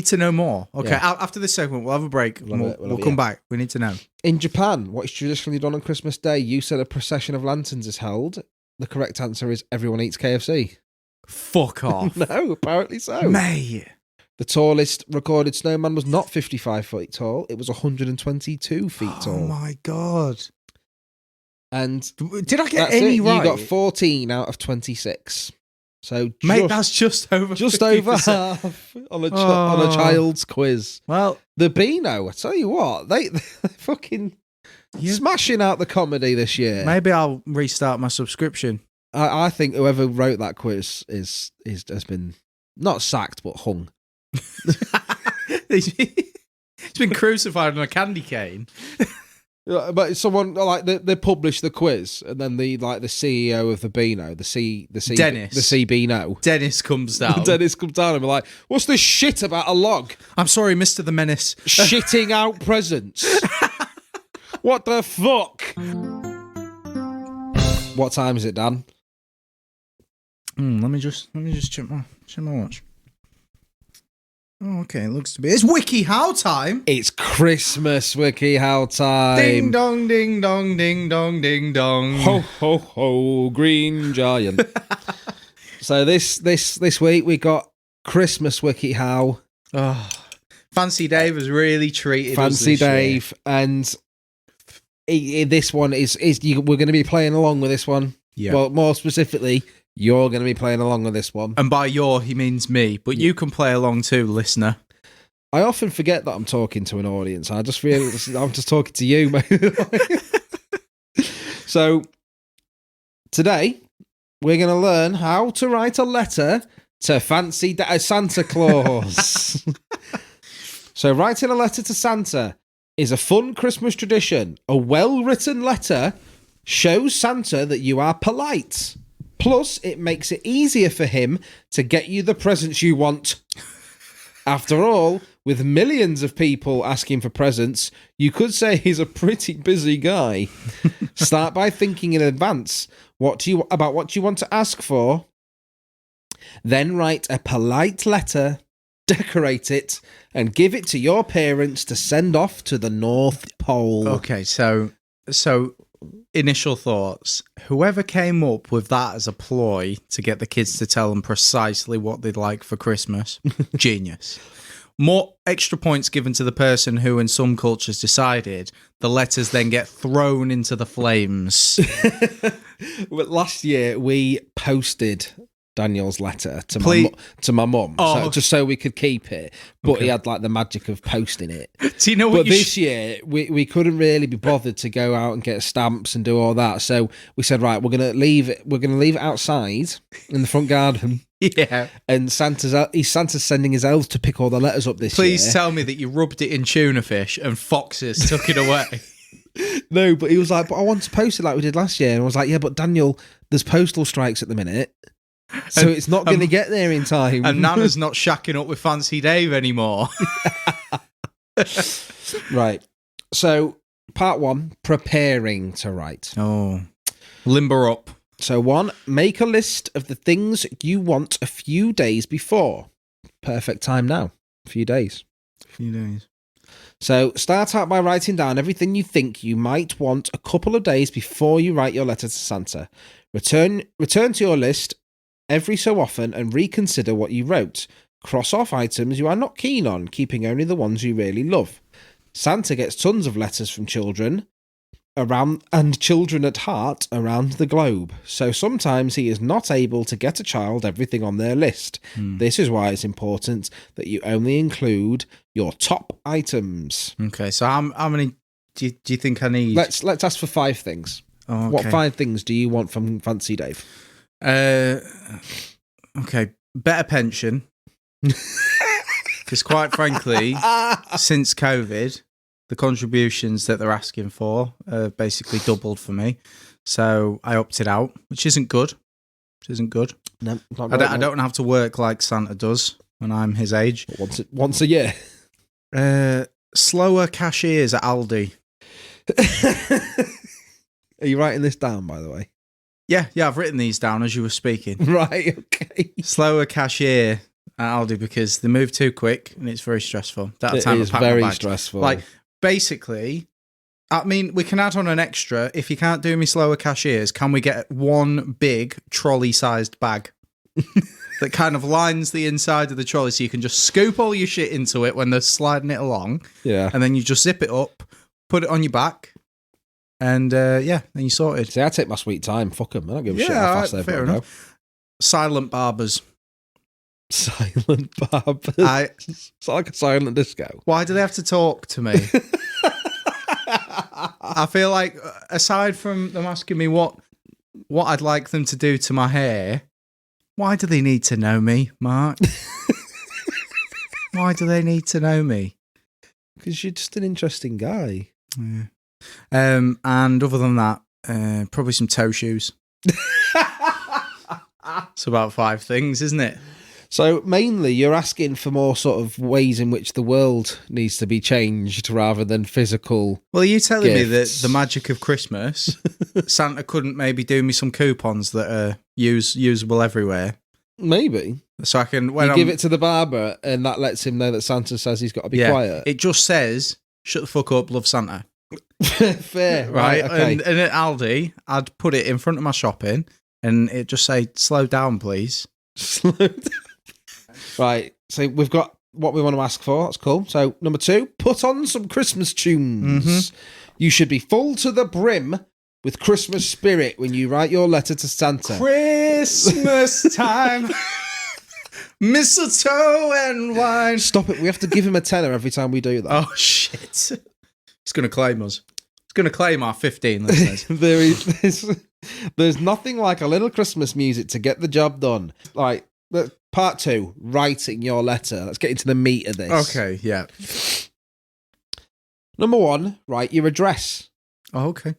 to know more. Okay, Yeah. After this segment, we'll have a break. We'll come back. We need to know. In Japan, what is traditionally done on Christmas Day? You said a procession of lanterns is held. The correct answer is everyone eats KFC. Fuck off. No, apparently so. Mate. The tallest recorded snowman was not 55 feet tall. It was 122 feet tall. Oh my God. And did I get any right? You got 14 out of 26. So mate, that's just over 50%. Half on a child's quiz. Well, the Beano, I tell you what, they're fucking smashing out the comedy this year. Maybe I'll restart my subscription. I think whoever wrote that quiz has been not sacked but hung. He's been crucified on a candy cane. But someone like they published the quiz, and then the CEO of the Beano, Dennis, the CBno, Dennis comes down. Dennis comes down and be like, "What's this shit about a log? I'm sorry, Mr. the Menace, shitting out presents. What the fuck? What time is it, Dan? Let me just check my watch. Oh, okay, it looks to be. It's WikiHow time. It's Christmas WikiHow time. Ding dong, ding dong, ding dong, ding dong. Ho ho ho, Green Giant. So this week we got Christmas WikiHow. Oh, Fancy Dave has really treated Fancy us this Dave, year. and this one is we're going to be playing along with this one. Yeah. Well, more specifically, you're going to be playing along with this one. And by your, he means me, but you can play along too, listener. I often forget that I'm talking to an audience. I'm just talking to you, mate. So today we're going to learn how to write a letter to Santa Claus. So writing a letter to Santa is a fun Christmas tradition. A well-written letter shows Santa that you are polite. Plus, it makes it easier for him to get you the presents you want. After all, with millions of people asking for presents, you could say he's a pretty busy guy. Start by thinking in advance about what you want to ask for. Then write a polite letter, decorate it, and give it to your parents to send off to the North Pole. Okay, so initial thoughts. Whoever came up with that as a ploy to get the kids to tell them precisely what they'd like for Christmas, genius. More extra points given to the person who in some cultures decided the letters then get thrown into the flames. Well, last year we posted Daniel's letter to my mum, just so we could keep it. But Okay. he had like the magic of posting it. Do you know what? But this year we couldn't really be bothered to go out and get stamps and do all that. So we said, right, we're gonna leave it outside in the front garden. Yeah. And Santa's sending his elves to pick all the letters up this year. Please tell me that you rubbed it in tuna fish and foxes took it away. No, but he was like, but I want to post it like we did last year. And I was like, yeah, but Daniel, there's postal strikes at the minute. So it's not going to get there in time. And Nana's not shacking up with Fancy Dave anymore. Right. So, part 1, preparing to write. Oh. Limber up. So 1, make a list of the things you want a few days before. Perfect time now. A few days. So, start out by writing down everything you think you might want a couple of days before you write your letter to Santa. Return to your list every so often and reconsider what you wrote. Cross off items you are not keen on, keeping only the ones you really love. Santa gets tons of letters from children at heart around the globe, so sometimes he is not able to get a child everything on their list. This is why it's important that you only include your top items. Okay, so how many do you think I need? Let's ask for 5 things. Oh, okay. What 5 things do you want from Fancy Dave? Okay, better pension. Because quite frankly, since COVID, the contributions that they're asking for basically doubled for me. So I opted out, which isn't good. No, I don't have to work like Santa does when I'm his age. Once a year. Slower cashiers at Aldi. Are you writing this down, by the way? Yeah, I've written these down as you were speaking. Right, okay. Slower cashier at Aldi because they move too quick and it's very stressful. It is very stressful. Like, basically, I mean, we can add on an extra. If you can't do me slower cashiers, can we get one big trolley-sized bag that kind of lines the inside of the trolley so you can just scoop all your shit into it when they're sliding it along? Yeah. And then you just zip it up, put it on your back, and then you're sorted. See, I take my sweet time. Fuck them. I don't give a shit how fast they're fair going to go. Silent barbers. Silent barbers. It's like a silent disco. Why do they have to talk to me? I feel like, aside from them asking me what I'd like them to do to my hair, why do they need to know me, Mark? Why do they need to know me? Because you're just an interesting guy. Yeah. And other than that, probably some toe shoes. It's about 5 things, isn't it? So mainly you're asking for more sort of ways in which the world needs to be changed rather than physical. Well, are you telling me that gifts. the magic of Christmas, Santa couldn't maybe do me some coupons that are usable everywhere? Maybe. So I can You give it to the barber, and that lets him know that Santa says he's got to be quiet. It just says, "Shut the fuck up, love Santa." Fair, right? Okay. And at Aldi, I'd put it in front of my shopping, and it just say, "Slow down, please." Slow down. Right. So we've got what we want to ask for. That's cool. So number 2, put on some Christmas tunes. Mm-hmm. You should be full to the brim with Christmas spirit when you write your letter to Santa. Christmas time. Mistletoe and wine. Stop it. We have to give him a tenner every time we do that. Oh, shit. It's going to claim us. It's going to claim our 15 listeners. There's nothing like a little Christmas music to get the job done. Like, part 2, writing your letter. Let's get into the meat of this. Okay, yeah. Number 1, write your address. Oh, okay.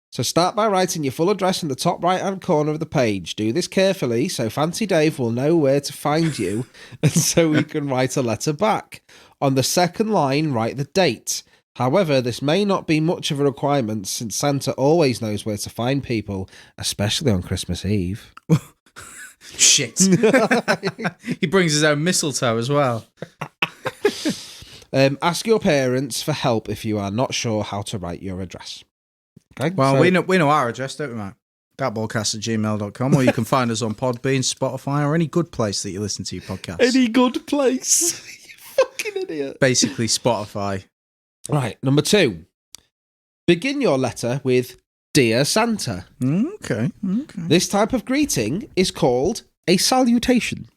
So start by writing your full address in the top right-hand corner of the page. Do this carefully so Fancy Dave will know where to find you and so he can write a letter back. On the second line, write the date. However, this may not be much of a requirement since Santa always knows where to find people, especially on Christmas Eve. Shit. He brings his own mistletoe as well. Ask your parents for help if you are not sure how to write your address. Okay, well, so, we know our address, don't we, Matt? DarcBallcast@gmail.com, or you can find us on Podbean, Spotify, or any good place that you listen to your podcasts. Any good place. You fucking idiot. Basically, Spotify. Right, number 2. Begin your letter with Dear Santa. Okay. This type of greeting is called a salutation.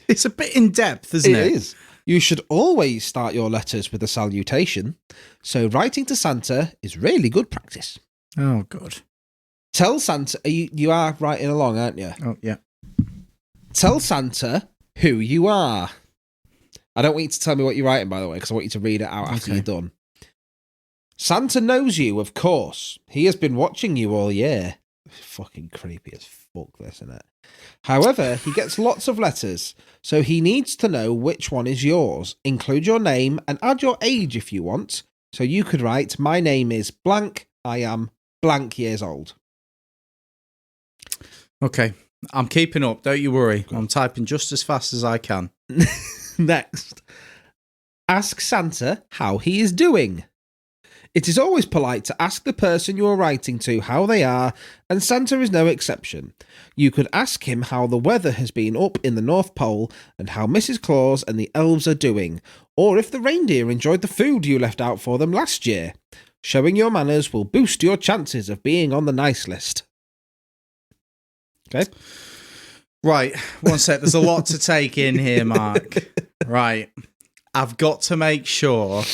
It's a bit in depth, isn't it? It is. You should always start your letters with a salutation, so writing to Santa is really good practice. Oh, God. Tell Santa, you are writing along, aren't you? Oh, yeah. Tell Santa who you are. I don't want you to tell me what you're writing, by the way, because I want you to read it out after you're done. Santa knows you, of course. He has been watching you all year. Fucking creepy as fuck, this, isn't it? However, he gets lots of letters, so he needs to know which one is yours. Include your name and add your age if you want. So you could write, my name is blank, I am blank years old. Okay, I'm keeping up, don't you worry. I'm typing just as fast as I can. Next. Ask Santa how he is doing. It is always polite to ask the person you are writing to how they are, and Santa is no exception. You could ask him how the weather has been up in the North Pole and how Mrs. Claus and the elves are doing, or if the reindeer enjoyed the food you left out for them last year. Showing your manners will boost your chances of being on the nice list. Okay? Right, one sec. There's a lot to take in here, Mark. Right. I've got to make sure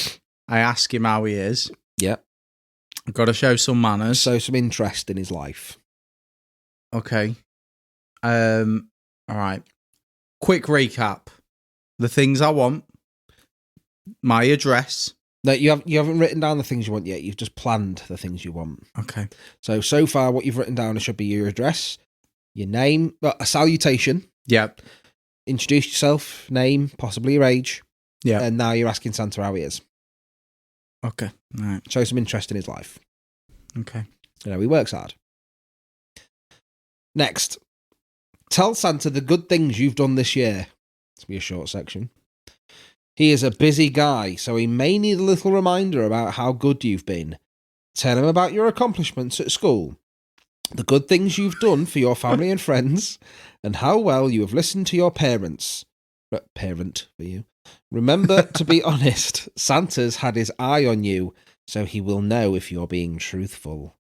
I ask him how he is. Yep. I've got to show some manners. Show some interest in his life. Okay. All right. Quick recap. The things I want. My address. No, you haven't written down the things you want yet. You've just planned the things you want. Okay. So far, what you've written down should be your address, your name, a salutation. Yep. Introduce yourself, name, possibly your age. Yeah. And now you're asking Santa how he is. Okay. All right. Show some interest in his life. Okay. You know, he works hard. Next. Tell Santa the good things you've done this year. This will be a short section. He is a busy guy, so he may need a little reminder about how good you've been. Tell him about your accomplishments at school, the good things you've done for your family and friends, and how well you have listened to your parents. Parent for you. Remember to be honest. Santa's had his eye on you, so he will know if you're being truthful.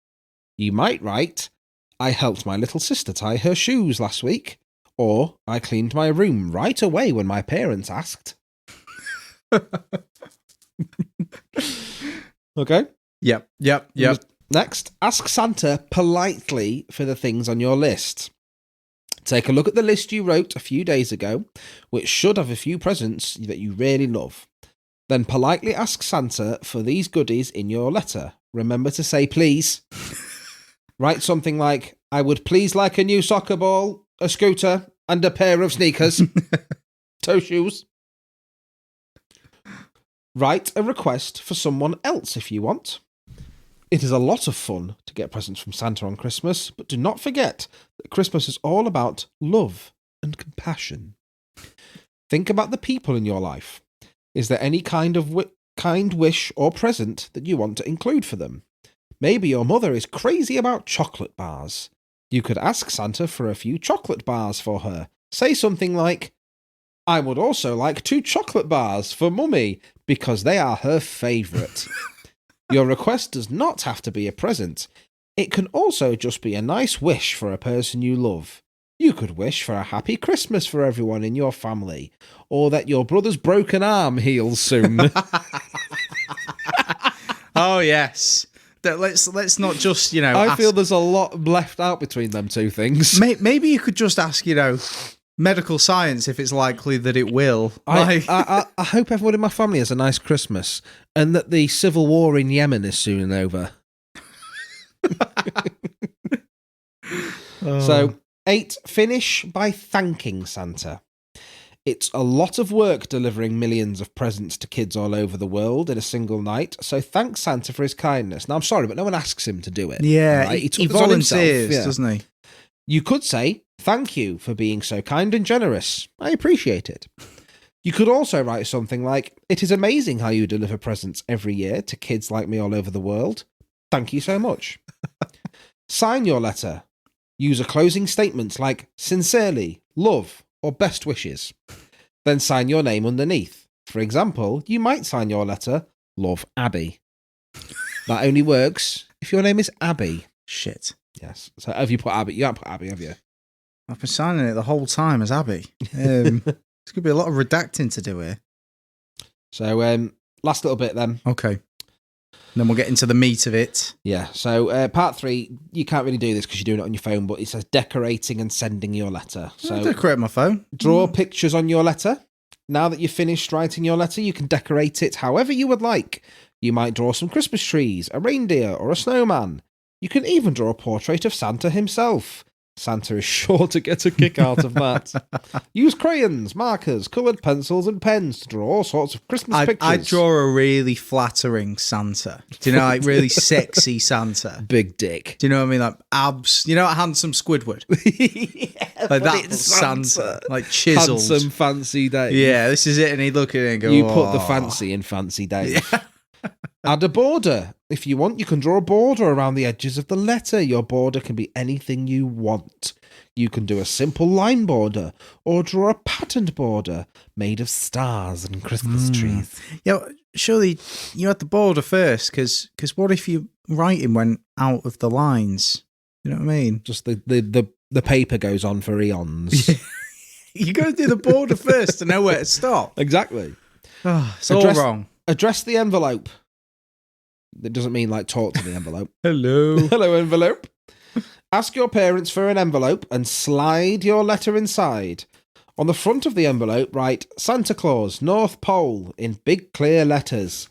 You might write, I helped my little sister tie her shoes last week, or I cleaned my room right away when my parents asked. Okay? Yep. Next, ask Santa politely for the things on your list. Take a look at the list you wrote a few days ago, which should have a few presents that you really love. Then politely ask Santa for these goodies in your letter. Remember to say please. Write something like, I would please like a new soccer ball, a scooter, and a pair of sneakers. Toe shoes. Write a request for someone else if you want. It is a lot of fun to get presents from Santa on Christmas, but do not forget that Christmas is all about love and compassion. Think about the people in your life. Is there any kind wish or present that you want to include for them? Maybe your mother is crazy about chocolate bars. You could ask Santa for a few chocolate bars for her. Say something like, I would also like 2 chocolate bars for Mummy, because they are her favourite. Your request does not have to be a present. It can also just be a nice wish for a person you love. You could wish for a happy Christmas for everyone in your family, or that your brother's broken arm heals soon. Oh, yes. Let's not just, I feel there's a lot left out between them two things. Maybe you could just ask, medical science if it's likely that it will. I hope everyone in my family has a nice Christmas and that the civil war in Yemen is soon over. So, 8, finish by thanking Santa. It's a lot of work delivering millions of presents to kids all over the world in a single night, so thank Santa for his kindness. Now, I'm sorry, but no one asks him to do it. Yeah, right? he volunteers, doesn't he? You could say, thank you for being so kind and generous. I appreciate it. You could also write something like, it is amazing how you deliver presents every year to kids like me all over the world. Thank you so much. Sign your letter. Use a closing statement like, sincerely, love, or best wishes. Then sign your name underneath. For example, you might sign your letter, Love Abby. That only works if your name is Abby. Shit. Yes. So have you put Abby? You haven't put Abby, have you? I've been signing it the whole time as Abby. There's going to be a lot of redacting to do here. So last little bit then. Okay. And then we'll get into the meat of it. Yeah. So part 3, you can't really do this because you're doing it on your phone, but it says decorating and sending your letter. So I'll decorate my phone. Draw pictures on your letter. Now that you've finished writing your letter, you can decorate it however you would like. You might draw some Christmas trees, a reindeer, or a snowman. You can even draw a portrait of Santa himself. Santa is sure to get a kick out of that. Use crayons, markers, coloured pencils and pens to draw all sorts of Christmas pictures. I draw a really flattering Santa. Do you know, like really sexy Santa? Big dick. Do you know what I mean? Like abs. You know, like handsome Squidward? Yeah, like that Santa. Like chiseled. Handsome Fancy Dave. Yeah, this is it. And he'd look at it and go, you put the fancy in Fancy Dave. Yeah. Add a border. If you want, you can draw a border around the edges of the letter. Your border can be anything you want. You can do a simple line border or draw a patterned border made of stars and Christmas trees. Yeah, surely you had the border first, because what if your writing went out of the lines? You know what I mean? Just the paper goes on for eons. You got to do the border first to know where to stop. Exactly. Oh, it's all wrong. Address the envelope. It doesn't mean like talk to the envelope. Hello. Hello, envelope. Ask your parents for an envelope and slide your letter inside. On the front of the envelope, write Santa Claus, North Pole in big clear letters.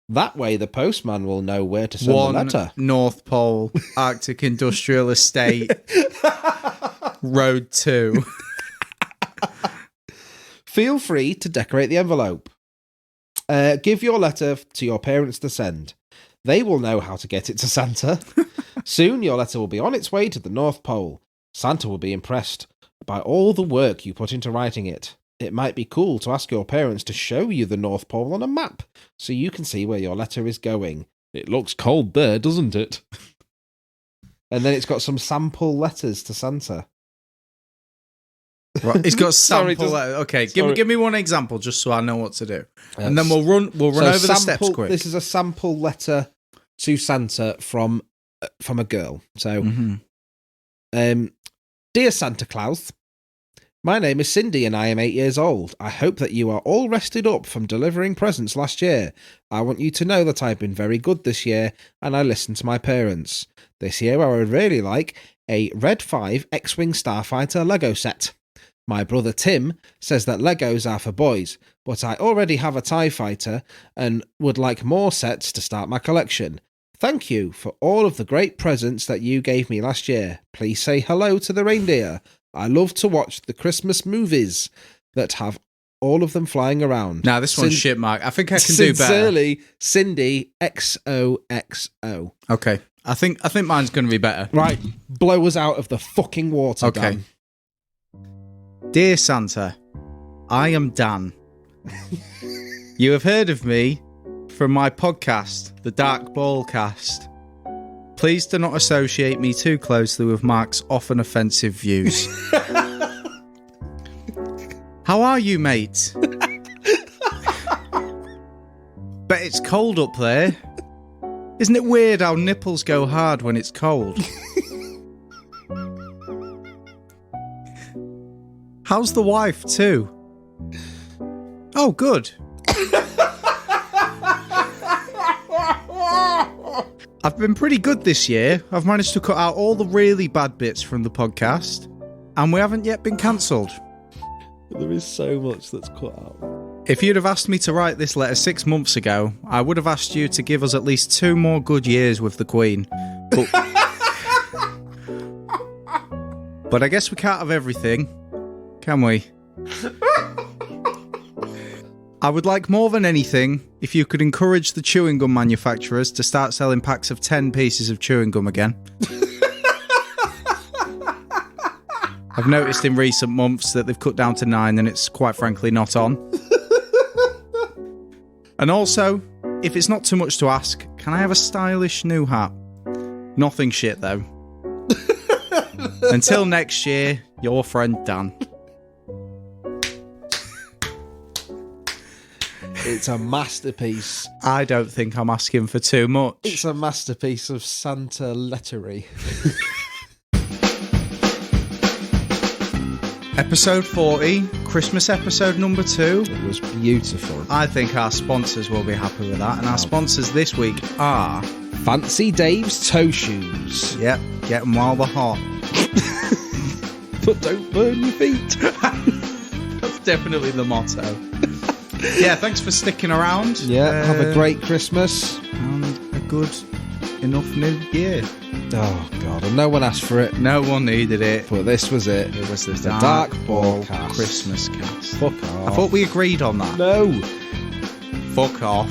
That way the postman will know where to send the letter. North Pole, Arctic Industrial Estate, Road 2. Feel free to decorate the envelope. Give your letter to your parents to send. They will know how to get it to Santa. Soon your letter will be on its way to the North Pole. Santa will be impressed by all the work you put into writing it. It might be cool to ask your parents to show you the North Pole on a map so you can see where your letter is going. It looks cold there, doesn't it? And then it's got some sample letters to Santa. Right. It's got sample letters. Okay, give me one example just so I know what to do. And then we'll run over the steps quick. This is a sample letter to Santa from a girl. So, Dear Santa Claus, my name is Cindy and I am 8 years old. I hope that you are all rested up from delivering presents last year. I want you to know that I've been very good this year and I listened to my parents. This year I would really like a Red 5 X-Wing Starfighter Lego set. My brother Tim says that Legos are for boys, but I already have a TIE fighter and would like more sets to start my collection. Thank you for all of the great presents that you gave me last year. Please say hello to the reindeer. I love to watch the Christmas movies that have all of them flying around. Now this one's shit, Mark. I think I can do better. Sincerely, Cindy XOXO. Okay. I think mine's going to be better. Right. Blow us out of the fucking water, okay. Dan. Dear Santa, I am Dan. You have heard of me from my podcast, the DarcBall Cast. Please do not associate me too closely with Mark's often offensive views. How are you, mate? Bet it's cold up there. Isn't it weird how nipples go hard when it's cold? How's the wife, too? Oh, good. I've been pretty good this year. I've managed to cut out all the really bad bits from the podcast, and we haven't yet been cancelled. There is so much that's cut out. If you'd have asked me to write this letter 6 months ago, I would have asked you to give us at least 2 more good years with the Queen. But I guess we can't have everything, can we? I would like more than anything if you could encourage the chewing gum manufacturers to start selling packs of 10 pieces of chewing gum again. I've noticed in recent months that they've cut down to 9 and it's quite frankly not on. And also, if it's not too much to ask, can I have a stylish new hat? Nothing shit though. Until next year, your friend Dan. It's a masterpiece. I don't think I'm asking for too much. It's a masterpiece of Santa lettery. Episode 40, Christmas episode number 2. It was beautiful. I think our sponsors will be happy with that. And our sponsors this week are... Fancy Dave's Toe Shoes. Yep, get them while they're hot. But don't burn your feet. That's definitely the motto. Yeah, thanks for sticking around. Yeah, have a great Christmas. And a good enough new year. Oh, God, and no one asked for it. No one needed it. But this was it. It was the DarcBall Cast Christmas Cast. Fuck off. I thought we agreed on that. No. Fuck off.